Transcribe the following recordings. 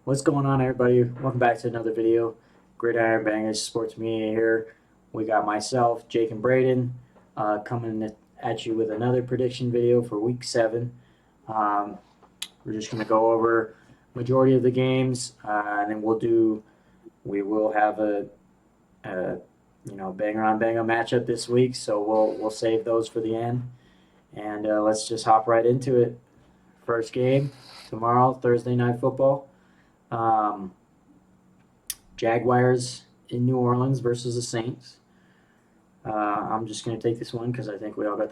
What's going on, everybody? Welcome back to another video. Gridiron Bangahz Sports Media here. We got myself, Jake, and Braden coming at you with another prediction video for Week 7. Um, we're just going to go over majority of the games, and then we will have a banger on banger matchup this week. So we'll save those for the end, and let's just hop right into it. First game tomorrow, Thursday Night Football. Um, Jaguars in New Orleans versus the Saints. I'm just going to take this one because I think we all got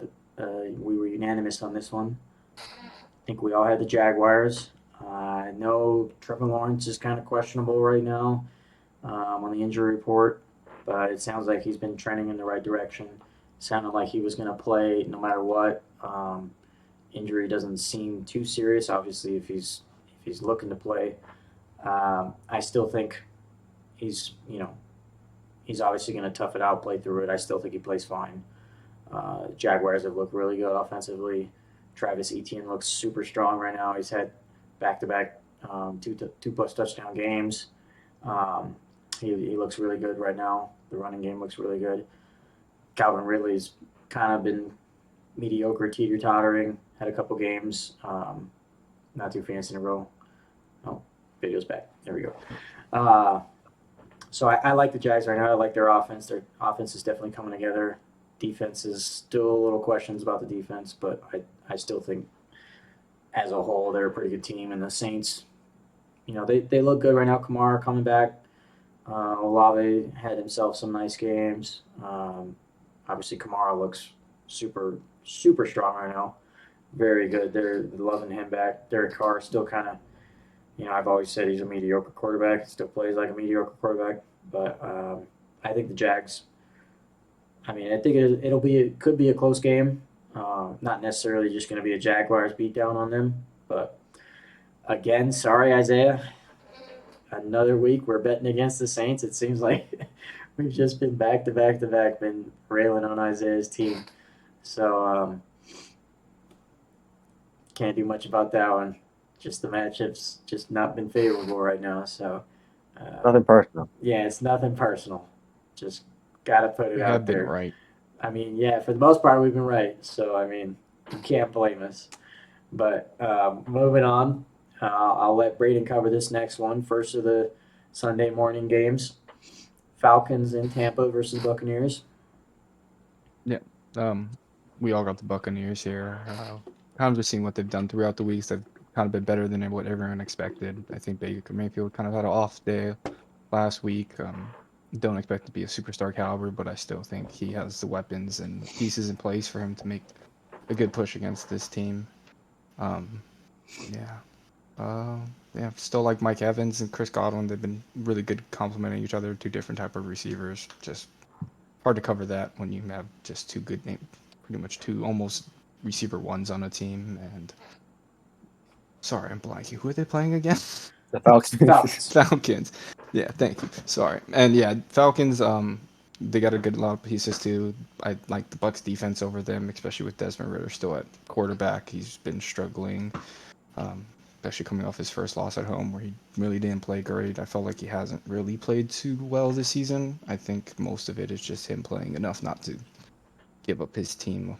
we were unanimous on this one. I think we all had the Jaguars. I know Trevor Lawrence is kind of questionable right now on the injury report, but it sounds like he's been trending in the right direction. Sounded like he was going to play no matter what. Injury doesn't seem too serious. Obviously, if he's looking to play, I still think he's obviously going to tough it out, play through it. I still think he plays fine. Jaguars have looked really good offensively. Travis Etienne looks super strong right now. He's had back-to-back two plus touchdown games. He looks really good right now. The running game looks really good. Calvin Ridley's kind of been mediocre, teeter-tottering. Had a couple games, not too fancy in a row. Oh, video's back. There we go. So I like the Jags right now. I like their offense. Their offense is definitely coming together. Defense is still a little questions about the defense, but I still think as a whole they're a pretty good team. And the Saints, they look good right now. Kamara coming back. Olave had himself some nice games. Obviously, Kamara looks super, super strong right now. Very good. They're loving him back. Derek Carr still kind of, I've always said he's a mediocre quarterback. He still plays like a mediocre quarterback. But I think the Jags, I think it could be a close game. Not necessarily just going to be a Jaguars beatdown on them. But again, sorry, Isaiah. Another week we're betting against the Saints. It seems like we've just been back to back to back, been railing on Isaiah's team. So can't do much about that one. Just the matchup's just not been favorable right now. So Nothing personal. yeah, it's nothing personal. Just gotta put it We out have been there. right. Yeah, for the most part we've been right. So you can't blame us. But moving on, I'll let Braden cover this next one. First of the Sunday morning games: Falcons in Tampa versus Buccaneers. Yeah. Um, we all got the Buccaneers here. Kind of just seeing what they've done throughout the weeks. They've kind of been better than what everyone expected. I think Baker Mayfield kind of had an off day last week. Don't expect to be a superstar caliber, but I still think he has the weapons and pieces in place for him to make a good push against this team. Um, yeah. Yeah, still like Mike Evans and Chris Godwin. They've been really good complementing each other, two different type of receivers. Just hard to cover that when you have just two good name, pretty much two almost receiver ones on a team. And sorry, I'm blanking. Who are they playing again? The Falcons. Falcons. Falcons. Yeah, thank you. Sorry. And yeah, Falcons. They got a good lot of pieces too. I like the Bucks defense over them, especially with Desmond Ritter still at quarterback. He's been struggling. Especially coming off his first loss at home where he really didn't play great. I felt like he hasn't really played too well this season. I think most of it is just him playing enough not to give up his team,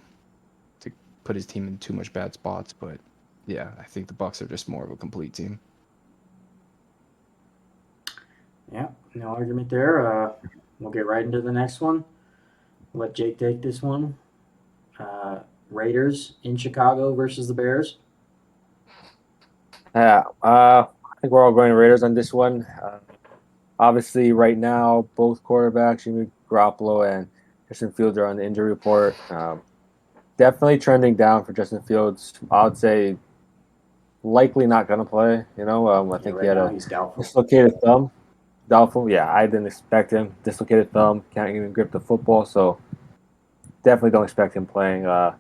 to put his team in too much bad spots. But yeah, I think the Bucks are just more of a complete team. Yeah, no argument there. We'll get right into the next one. Let Jake take this one. Raiders in Chicago versus the Bears. Yeah, I think we're all going Raiders on this one. Obviously, right now, both quarterbacks, Jimmy Garoppolo and Justin Fields, are on the injury report. Definitely trending down for Justin Fields. I would say likely not going to play. I Yeah, think he right had now a he's doubtful. dislocated thumb. Doubtful. Yeah, I didn't expect him. Dislocated thumb. Can't even grip the football. So definitely don't expect him playing. I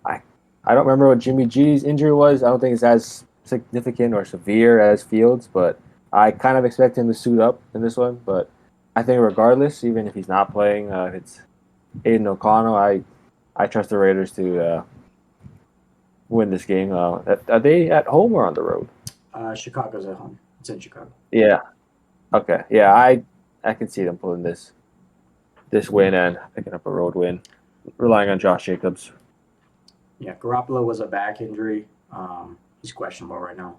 I don't remember what Jimmy G's injury was. I don't think it's as significant or severe as Fields, but I kind of expect him to suit up in this one. But I think regardless, even if he's not playing, if it's Aiden O'Connell, I trust the Raiders to win this game. Are they at home or on the road? Chicago's at home. It's in Chicago. Yeah. Okay. Yeah, I can see them pulling this win and picking up a road win, relying on Josh Jacobs. Yeah, Garoppolo was a back injury. He's questionable right now.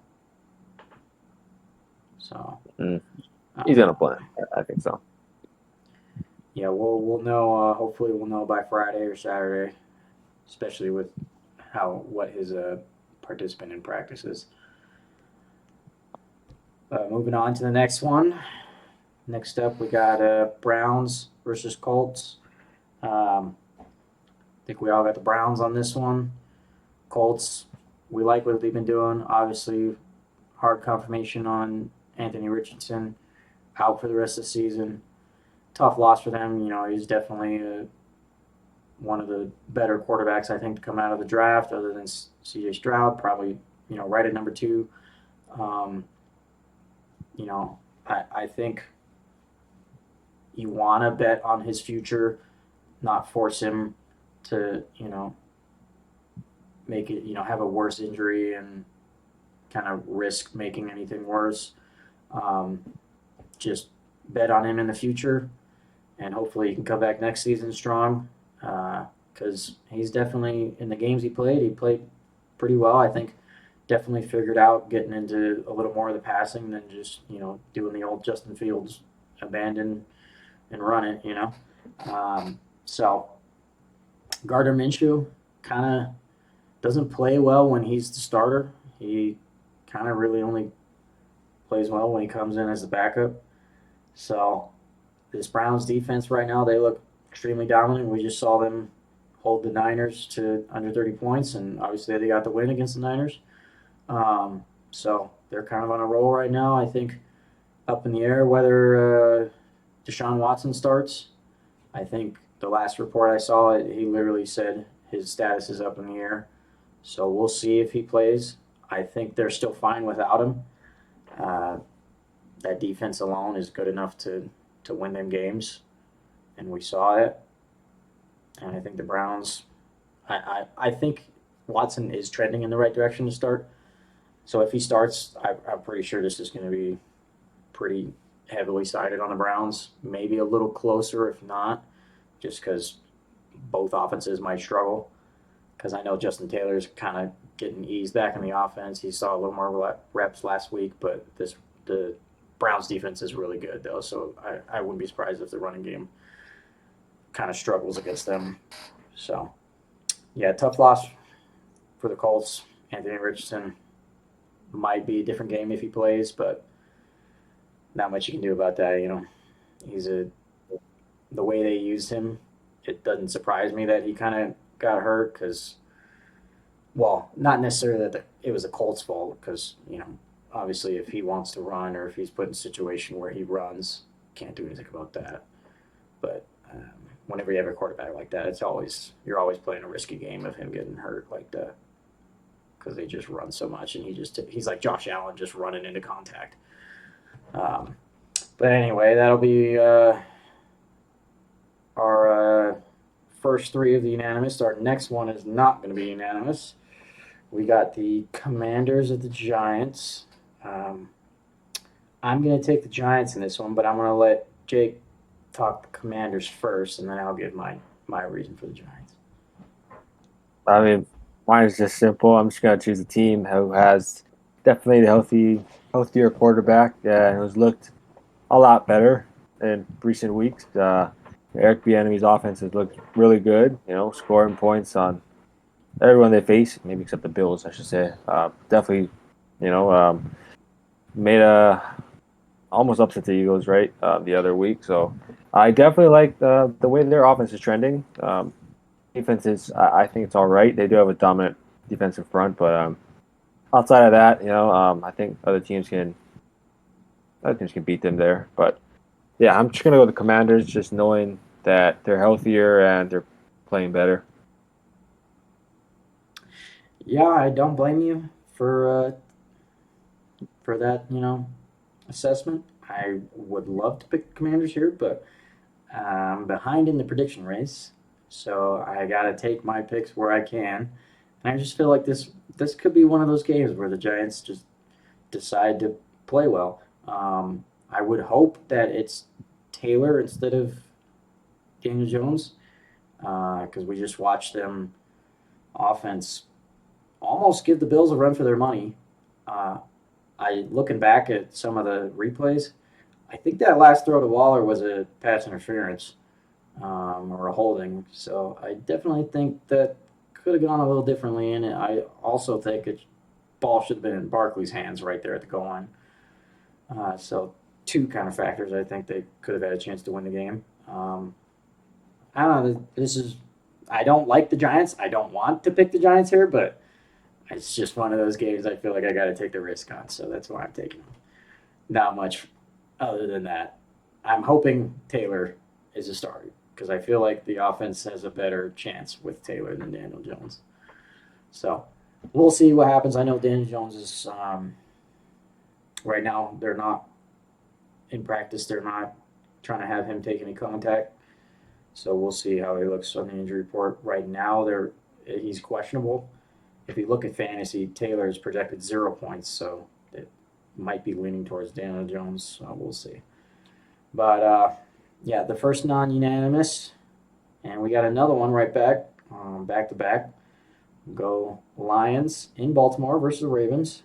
So He's gonna play. I think so. yeah, we'll know. Hopefully, we'll know by Friday or Saturday, especially with what his participant in practice is. Moving on to the next one. Next up, we got Browns versus Colts. I think we all got the Browns on this one. Colts, we like what they've been doing. Obviously, hard confirmation on Anthony Richardson out for the rest of the season. Tough loss for them. You know, he's definitely one of the better quarterbacks, I think, to come out of the draft, other than C.J. Stroud, probably, right at number 2. I think you want to bet on his future, not force him to, make it, have a worse injury and kind of risk making anything worse. Just bet on him in the future, and hopefully he can come back next season strong. Because he's definitely, in the games he played pretty well. I think definitely figured out getting into a little more of the passing than just, doing the old Justin Fields abandon and run it. So Gardner Minshew kind of doesn't play well when he's the starter. He kind of really only plays well when he comes in as the backup. So this Browns defense right now, they look extremely dominant. We just saw them hold the Niners to under 30 points, and obviously they got the win against the Niners. So they're kind of on a roll right now. I think up in the air whether Deshaun Watson starts. I think the last report I saw, he literally said his status is up in the air. So we'll see if he plays. I think they're still fine without him. That defense alone is good enough to win them games, and we saw it. And I think the Browns, I think Watson is trending in the right direction to start. So if he starts, I'm pretty sure this is going to be pretty heavily sided on the Browns. Maybe a little closer if not, just because both offenses might struggle. Because I know Justin Taylor's kind of getting eased back in the offense. He saw a little more reps last week, but the Browns defense is really good, though, so I wouldn't be surprised if the running game kind of struggles against them. So, yeah, tough loss for the Colts. Anthony Richardson might be a different game if he plays, but not much you can do about that. He's the way they used him, it doesn't surprise me that he kind of got hurt because, well, not necessarily that it was the Colts' fault because, obviously if he wants to run or if he's put in a situation where he runs, can't do anything about that. But whenever you have a quarterback like that, you're always playing a risky game of him getting hurt like that because they just run so much, and he's like Josh Allen just running into contact. But anyway, that'll be our first 3 of the unanimous. Our next one is not going to be unanimous. We got the Commanders at the Giants. I'm going to take the Giants in this one, but I'm going to let Jake talk the Commanders first, and then I'll give my reason for the Giants. I mean, mine is just simple. I'm just going to choose a team who has definitely the healthier quarterback and who's looked a lot better in recent weeks. Eric Bieniemy's offense has looked really good, scoring points on everyone they face, maybe except the Bills, I should say. Definitely, made almost upset the Eagles, right, the other week. So I definitely like the way their offense is trending. Defense is, I think it's all right. They do have a dominant defensive front, but outside of that, I think other teams can beat them there. But yeah, I'm just gonna go with the Commanders, just knowing that they're healthier and they're playing better. Yeah, I don't blame you for that, assessment. I would love to pick the Commanders here, but I'm behind in the prediction race, so I got to take my picks where I can. And I just feel like this could be one of those games where the Giants just decide to play well. I would hope that it's Taylor instead of Daniel Jones, because we just watched them offense almost give the Bills a run for their money. Uh, I looking back at some of the replays, I think that last throw to Waller was a pass interference or a holding. So I definitely think that could have gone a little differently. And I also think it ball should have been in Barkley's hands right there at the goal line. So two kind of factors. I think they could have had a chance to win the game. I don't know. This is. I don't like the Giants. I don't want to pick the Giants here, but it's just one of those games I feel like I got to take the risk on. So that's why I'm taking them. Not much other than that. I'm hoping Taylor is a starter because I feel like the offense has a better chance with Taylor than Daniel Jones. So we'll see what happens. I know Daniel Jones is right now. They're not in practice. They're not trying to have him take any contact. So we'll see how he looks on the injury report. Right now, he's questionable. If you look at fantasy, Taylor is projected 0 points, so it might be leaning towards Daniel Jones. We'll see. But yeah, the first non-unanimous, and we got another one right back, back to back. Go Lions in Baltimore versus the Ravens.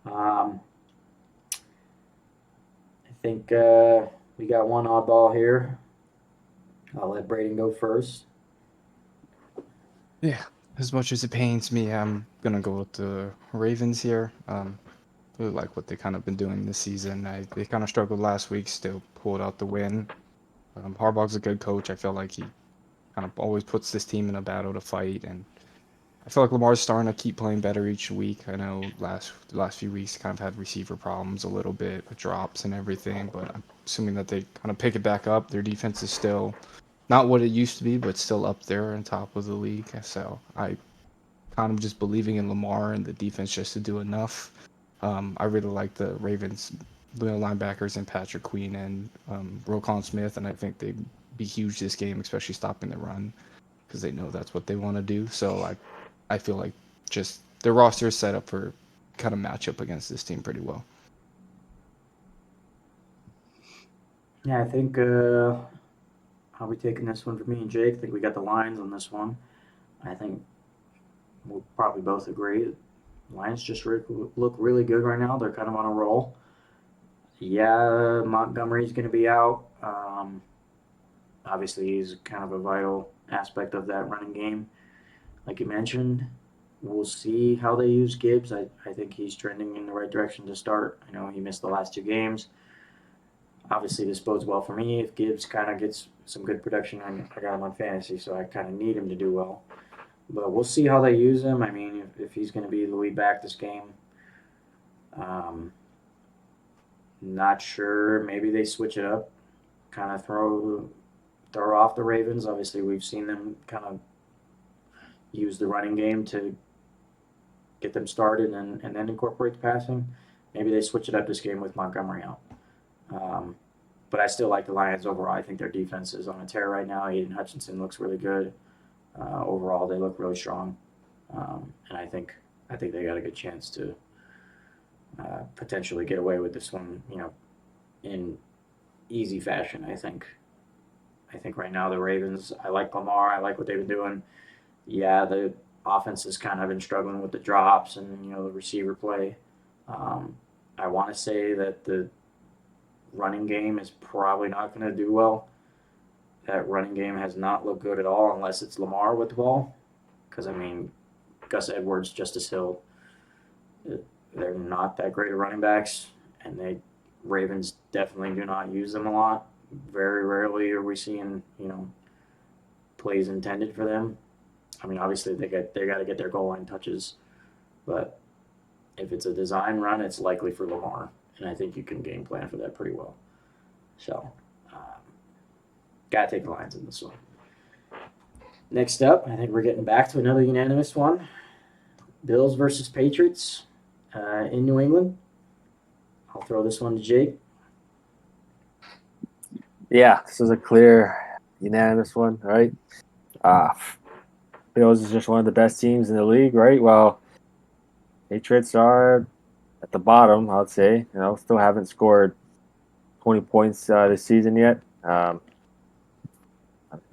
I think we got one oddball here. I'll let Braden go first. Yeah, as much as it pains me, I'm gonna go with the Ravens here. Really like what they kind of been doing this season. They kind of struggled last week, still pulled out the win. Harbaugh's a good coach. I feel like he kind of always puts this team in a battle to fight, and I feel like Lamar's starting to keep playing better each week. I know the last few weeks kind of had receiver problems a little bit with drops and everything, but I'm assuming that they kind of pick it back up. Their defense is still not what it used to be, but still up there on top of the league. So I kind of just believing in Lamar and the defense just to do enough. I really like the Ravens, the linebackers, and Patrick Queen and Roquan Smith, and I think they'd be huge this game, especially stopping the run, because they know that's what they want to do. So I feel like just their roster is set up for kind of match up against this team pretty well. Yeah, I think I'll be taking this one for me and Jake. I think we got the Lions on this one. I think we'll probably both agree. Lions just look really good right now. They're kind of on a roll. Yeah, Montgomery's going to be out. Obviously, he's kind of a vital aspect of that running game. Like you mentioned, we'll see how they use Gibbs. I think he's trending in the right direction to start. I know he missed the last 2 games. Obviously, this bodes well for me. If Gibbs kind of gets some good production, I got him on fantasy, so I kind of need him to do well. But we'll see how they use him. I mean, if he's going to be the lead back this game, not sure. Maybe they switch it up, kind of throw off the Ravens. Obviously, we've seen them kind of use the running game to get them started and then incorporate the passing. Maybe they switch it up this game with Montgomery out. But I still like the Lions overall. I think their defense is on a tear right now. Aiden Hutchinson looks really good. Overall, they look really strong, and I think they got a good chance to potentially get away with this one, in easy fashion. I think right now the Ravens. I like Lamar. I like what they've been doing. Yeah, the offense has kind of been struggling with the drops and the receiver play. I want to say that the running game is probably not going to do well. That running game has not looked good at all unless it's Lamar with the ball. Because, I mean, Gus Edwards, Justice Hill, they're not that great at running backs. And Ravens definitely do not use them a lot. Very rarely are we seeing, plays intended for them. I mean, obviously they got to get their goal line touches. But if it's a design run, it's likely for Lamar. And I think you can game plan for that pretty well. So, got to take the Lions in this one. Next up, I think we're getting back to another unanimous one. Bills versus Patriots in New England. I'll throw this one to Jake. Yeah, this is a clear unanimous one, right? Bills is just one of the best teams in the league, right? Well, Patriots are at the bottom, I would say. Still haven't scored 20 points this season yet. Yeah,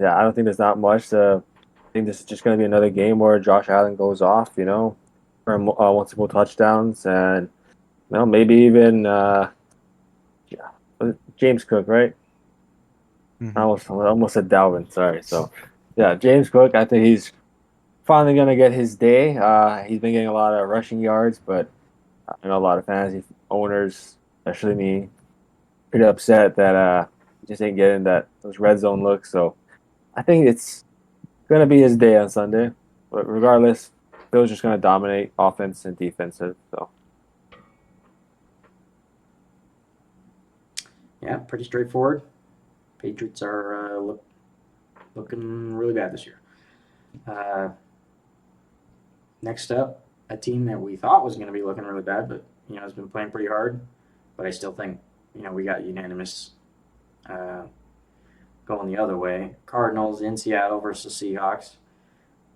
I don't think there's not much. I think this is just going to be another game where Josh Allen goes off, for multiple touchdowns, and maybe even yeah, James Cook, right? I Hmm. almost said Dalvin. Sorry. So, yeah, James Cook. I think he's finally going to get his day. He's been getting a lot of rushing yards, but I know a lot of fantasy owners, especially me, pretty upset that he just ain't getting those red zone looks. So I think it's gonna be his day on Sunday. But regardless, Bill's just gonna dominate offense and defensive. So Yeah, pretty straightforward. Patriots are looking really bad this year. Uh, Next up, a team that we thought was going to be looking really bad, but has been playing pretty hard. But I still think we got unanimous uh, going the other way. Cardinals in Seattle versus Seahawks.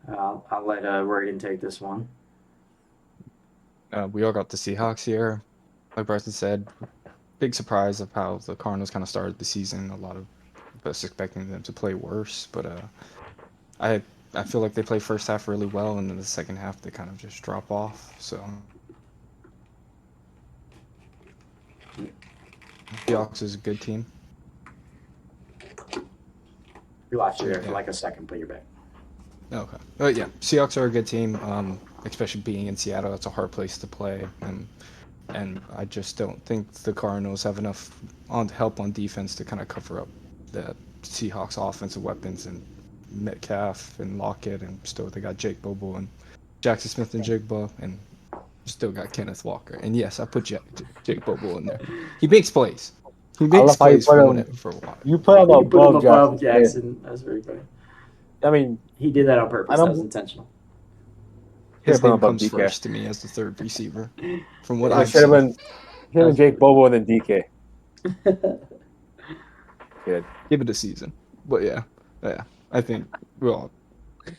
I'll let Royden take this one. We all got the Seahawks here. Like Bryson said, big surprise of how the Cardinals kind of started the season. A lot of us expecting them to play worse, but I I feel like they play first half really well, and then the second half they kind of just drop off. So Seahawks is a good team. We lost you there for Yeah. like a second, but you're back. Okay. But yeah, Seahawks are a good team. Especially being in Seattle, it's a hard place to play, and I just don't think the Cardinals have enough on help on defense to kind of cover up the Seahawks offensive weapons and Metcalf and Lockett, and still they got Jake Bobo and Jackson Smith and Jigba, and still got Kenneth Walker. And yes, I put Jake Bobo in there. He makes plays. He I makes love how you plays put for him. what for a while. You put him You put him above Jackson above Smith. Jackson. That's very funny. I mean, He did that on I purpose. That was don't. intentional. Should His have put him name above comes DK. first to me as the third receiver, from what It I've should have seen. been. Should have been That's Jake pretty Bobo and then DK. funny. Kid. Give it a season. But yeah, I think well,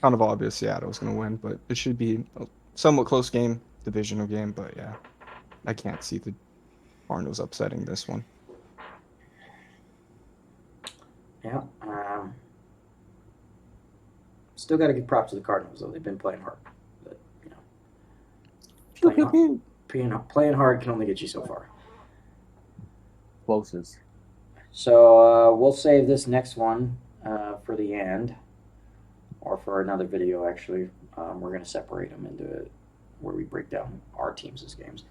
kind of obvious Seattle's gonna win, but it should be a somewhat close game, divisional game. But yeah, I can't see the Cardinals upsetting this one. Yeah. Still got to give props to the Cardinals, though. They've been playing hard. But, Pew, playing pew, hard, pew. playing hard can only get you so far. Closest. So we'll save this next one for the end, or for another video. Actually, we're going to separate them into where we break down our teams as games.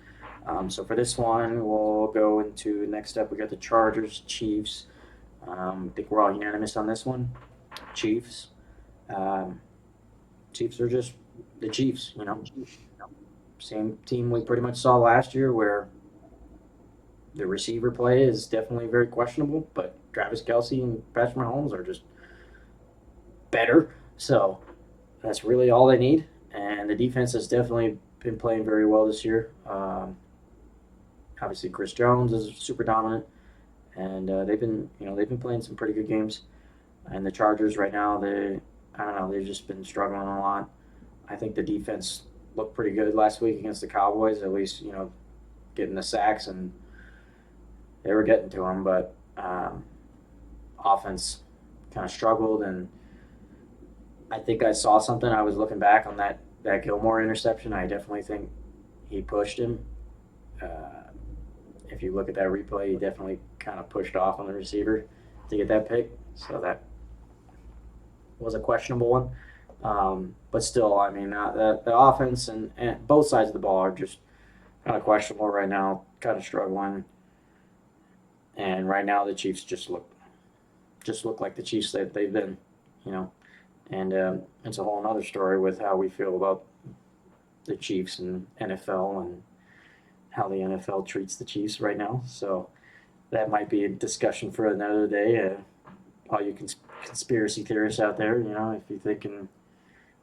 So for this one, we'll go into next up. We got the Chargers, Chiefs. I think we're all unanimous on this one. Chiefs. Chiefs are just the Chiefs. Same team we pretty much saw last year, where the receiver play is definitely very questionable, but Travis Kelce and Patrick Mahomes are just better. So that's really all they need. And the defense has definitely been playing very well this year. Obviously, Chris Jones is super dominant, and they've been playing some pretty good games. And the Chargers right now, I don't know, they've just been struggling a lot. I think the defense looked pretty good last week against the Cowboys, at least getting the sacks, and they were getting to them, but offense kind of struggled. And I think I saw something. I was looking back on that Gilmore interception. I definitely think he pushed him. If you look at that replay, he definitely kind of pushed off on the receiver to get that pick. So that was a questionable one. But still, I mean, the offense and both sides of the ball are just kind of questionable right now, kind of struggling. And right now, the Chiefs just look like the Chiefs that they've been, you know. And it's a whole other story with how we feel about the Chiefs and NFL, and how the NFL treats the Chiefs right now. So that might be a discussion for another day. All you conspiracy theorists out there, if you're thinking,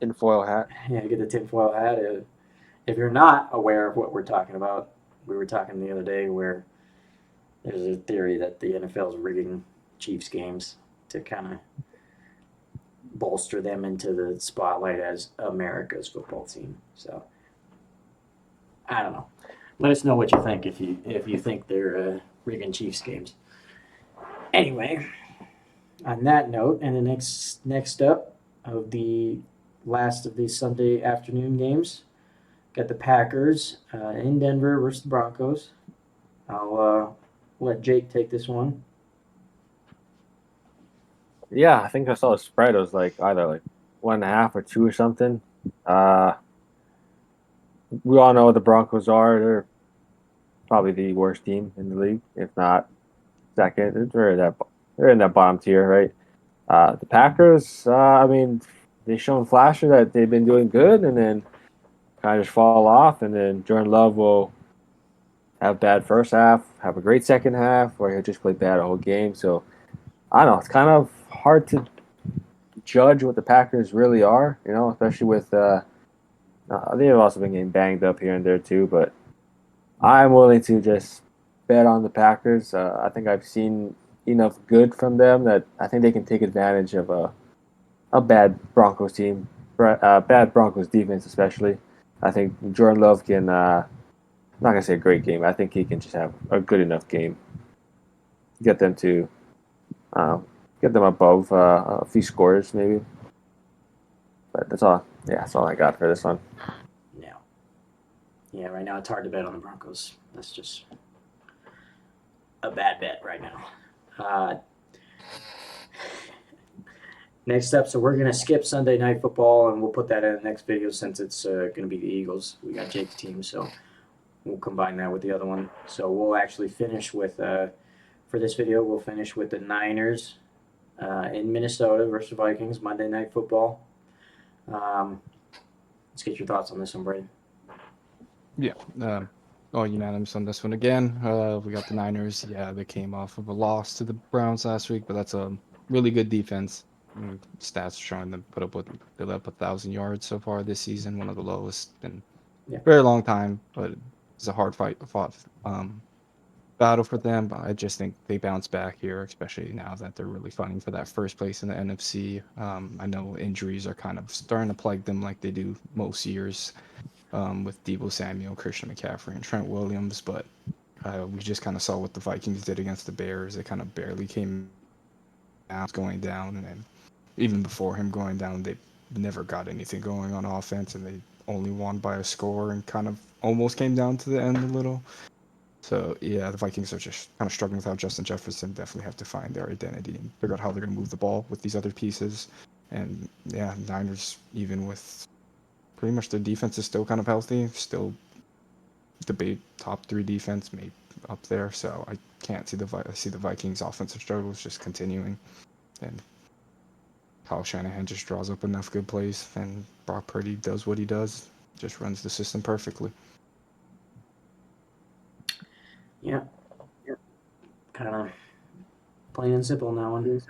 Tinfoil hat. get the tinfoil hat. If you're not aware of what we're talking about, we were talking the other day where there's a theory that the NFL is rigging Chiefs games to kind of bolster them into the spotlight as America's football team. So I don't know. Let us know what you think if you think they're rigging Chiefs games. Anyway, on that note, and the next up of the last of these Sunday afternoon games, got the Packers in Denver versus the Broncos. I'll let Jake take this one. Yeah, I think I saw the spread. It was like either like 1.5 or 2 or something. Uh, we all know what the Broncos are. They're probably the worst team in the league, if not second. They're in that bottom tier, right? The Packers, I mean, they've shown flashes that they've been doing good, and then kind of just fall off, and then Jordan Love will have bad first half, have a great second half, or he'll just play bad the whole game. So I don't know. It's kind of hard to judge what the Packers really are, especially with they've also been getting banged up here and there too. But I'm willing to just bet on the Packers. I think I've seen enough good from them that I think they can take advantage of a bad Broncos team, bad Broncos defense especially. I think Jordan Love can. I'm not gonna say a great game. I think he can just have a good enough game, get them to, um, get them above a few scores maybe. But that's all. Yeah, that's all I got for this one. Yeah, right now it's hard to bet on the Broncos. That's just a bad bet right now. Next up, so we're gonna skip Sunday Night Football, and we'll put that in the next video since it's gonna be the Eagles. We got Jake's team, so we'll combine that with the other one. So we'll actually finish with for this video. We'll finish with the Niners in Minnesota versus Vikings Monday Night Football. Let's get your thoughts on this one, Brady. Yeah. All unanimous on this one again. We got the Niners. Yeah, they came off of a loss to the Browns last week, but that's a really good defense. Stats showing them they let up 1,000 yards so far this season, one of the lowest in Yeah. a very long time. But it's a hard fought battle for them. But I just think they bounce back here, especially now that they're really fighting for that first place in the NFC. I know injuries are kind of starting to plague them like they do most years. With Deebo Samuel, Christian McCaffrey, and Trent Williams, but we just kind of saw what the Vikings did against the Bears. They kind of barely came out going down, and then even before him going down, they never got anything going on offense, and they only won by a score and kind of almost came down to the end a little. So yeah, the Vikings are just kind of struggling without Justin Jefferson. Definitely have to find their identity and figure out how they're going to move the ball with these other pieces. And yeah, Niners, even with pretty much their defense is still kind of healthy, still debate top 3 defense, maybe up there. So I can't see I see the Vikings offensive struggles just continuing, and Kyle Shanahan just draws up enough good plays, and Brock Purdy does what he does, just runs the system perfectly. Yeah. Kind of plain and simple on that one.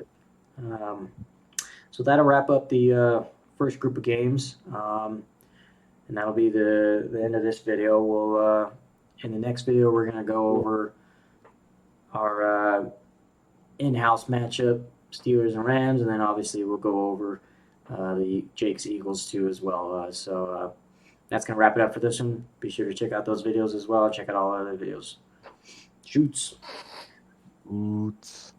So that'll wrap up the first group of games. And that'll be the end of this video. We'll in the next video we're gonna go over our in-house matchup, Steelers and Rams, and then obviously we'll go over the Jake's Eagles too as well. So that's gonna wrap it up for this one. Be sure to check out those videos as well. Check out all our other videos. Shoots. Oots.